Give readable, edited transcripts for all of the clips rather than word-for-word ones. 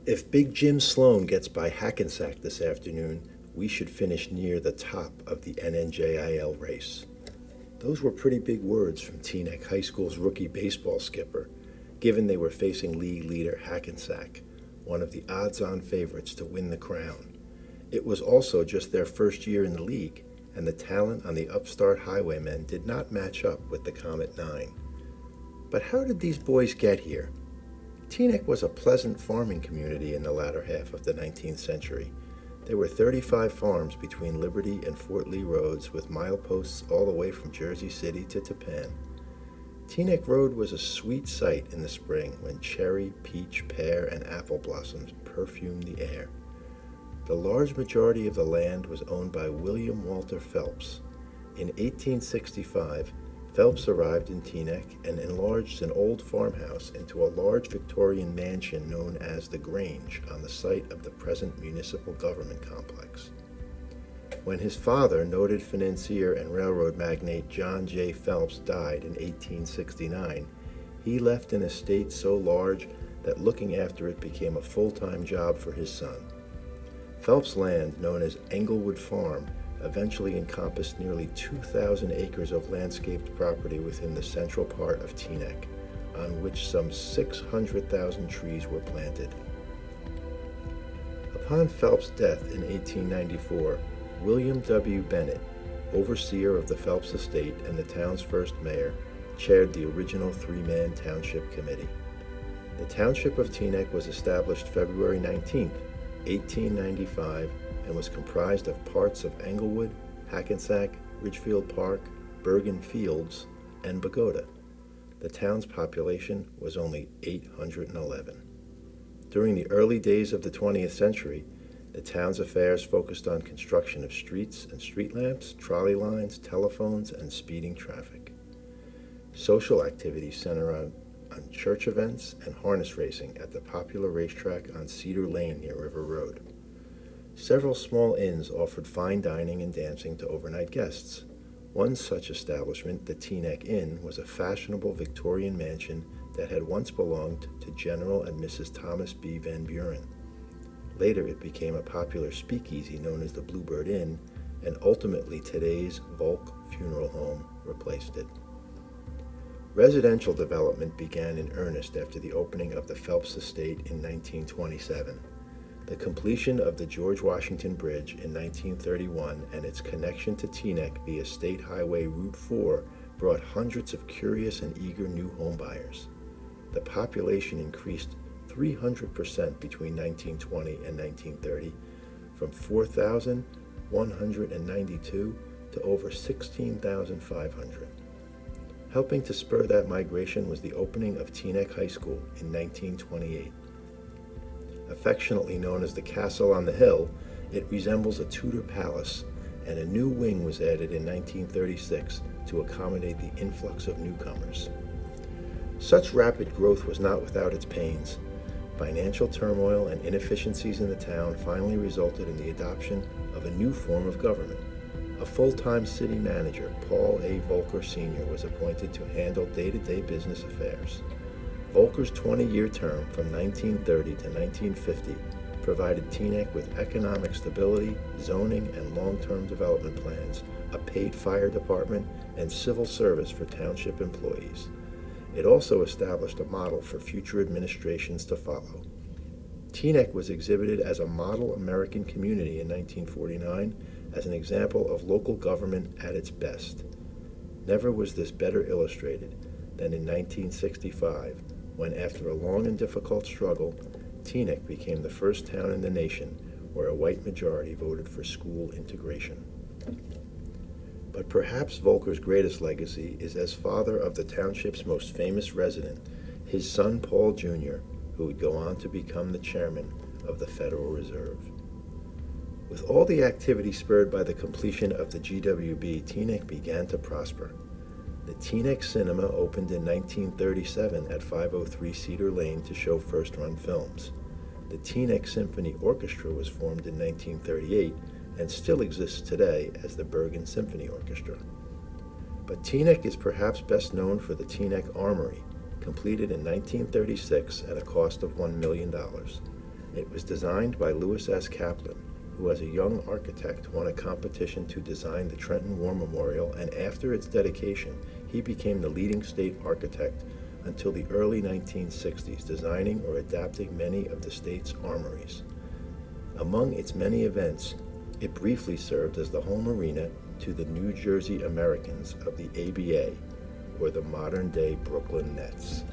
If Big Jim Sloan gets by Hackensack this afternoon, we should finish near the top of the NNJIL race. Those were pretty big words from Teaneck High School's rookie baseball skipper, given they were facing league leader Hackensack, one of the odds-on favorites to win the crown. It was also just their first year in the league, and the talent on the upstart Highwaymen did not match up with the Comet 9. But how did these boys get here? Teaneck was a pleasant farming community in the latter half of the 19th century. There were 35 farms between Liberty and Fort Lee roads with mileposts all the way from Jersey City to Tappan. Teaneck Road was a sweet sight in the spring when cherry, peach, pear, and apple blossoms perfumed the air. The large majority of the land was owned by William Walter Phelps. In 1865, Phelps arrived in Teaneck and enlarged an old farmhouse into a large Victorian mansion known as the Grange on the site of the present municipal government complex. When his father, noted financier and railroad magnate John J. Phelps, died in 1869, he left an estate so large that looking after it became a full-time job for his son. Phelps' land, known as Englewood Farm, eventually encompassed nearly 2,000 acres of landscaped property within the central part of Teaneck, on which some 600,000 trees were planted. Upon Phelps' death in 1894, William W. Bennett, overseer of the Phelps estate and the town's first mayor, chaired the original three-man township committee. The township of Teaneck was established February 19, 1895, and was comprised of parts of Englewood, Hackensack, Ridgefield Park, Bergen Fields, and Bogota. The town's population was only 811. During the early days of the 20th century, the town's affairs focused on construction of streets and street lamps, trolley lines, telephones, and speeding traffic. Social activities center on church events and harness racing at the popular racetrack on Cedar Lane near River Road. Several small inns offered fine dining and dancing to overnight guests. One such establishment, the Teaneck Inn, was a fashionable Victorian mansion that had once belonged to General and Mrs. Thomas B. Van Buren. Later it became a popular speakeasy known as the Bluebird Inn, and ultimately today's Volk Funeral Home replaced it. Residential development began in earnest after the opening of the Phelps estate in 1927. The completion of the George Washington Bridge in 1931 and its connection to Teaneck via State Highway Route 4 brought hundreds of curious and eager new homebuyers. The population increased 300% between 1920 and 1930, from 4,192 to over 16,500. Helping to spur that migration was the opening of Teaneck High School in 1928. Affectionately known as the Castle on the Hill, it resembles a Tudor palace, and a new wing was added in 1936 to accommodate the influx of newcomers. Such rapid growth was not without its pains. Financial turmoil and inefficiencies in the town finally resulted in the adoption of a new form of government. A full-time city manager, Paul A. Volcker Sr., was appointed to handle day-to-day business affairs. Volcker's 20-year term from 1930 to 1950 provided Teaneck with economic stability, zoning and long-term development plans, a paid fire department, and civil service for township employees. It also established a model for future administrations to follow. Teaneck was exhibited as a model American community in 1949 as an example of local government at its best. Never was this better illustrated than in 1965, when, after a long and difficult struggle, Teaneck became the first town in the nation where a white majority voted for school integration. But perhaps Volcker's greatest legacy is as father of the township's most famous resident, his son Paul Jr., who would go on to become the chairman of the Federal Reserve. With all the activity spurred by the completion of the GWB, Teaneck began to prosper. The Teaneck Cinema opened in 1937 at 503 Cedar Lane to show first-run films. The Teaneck Symphony Orchestra was formed in 1938 and still exists today as the Bergen Symphony Orchestra. But Teaneck is perhaps best known for the Teaneck Armory, completed in 1936 at a cost of $1 million. It was designed by Lewis S. Kaplan, who as a young architect won a competition to design the Trenton War Memorial, and after its dedication, he became the leading state architect until the early 1960s, designing or adapting many of the state's armories. Among its many events, it briefly served as the home arena to the New Jersey Americans of the ABA, or the modern-day Brooklyn Nets.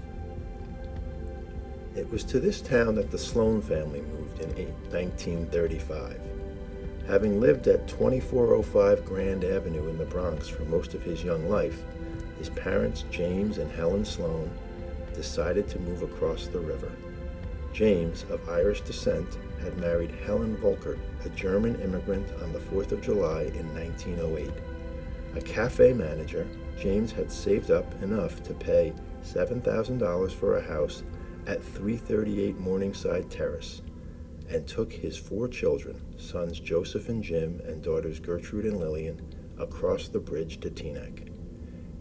It was to this town that the Sloan family moved in 1935. Having lived at 2405 Grand Avenue in the Bronx for most of his young life, his parents, James and Helen Sloan, decided to move across the river. James, of Irish descent, had married Helen Volkert, a German immigrant, on the 4th of July in 1908. A cafe manager, James had saved up enough to pay $7,000 for a house at 338 Morningside Terrace, and took his 4 children, sons Joseph and Jim and daughters Gertrude and Lillian, across the bridge to Teaneck.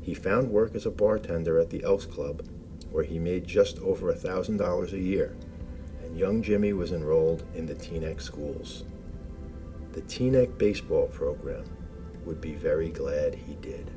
He found work as a bartender at the Elks Club, where he made just over $1,000 a year, and young Jimmy was enrolled in the Teaneck schools. The Teaneck baseball program would be very glad he did.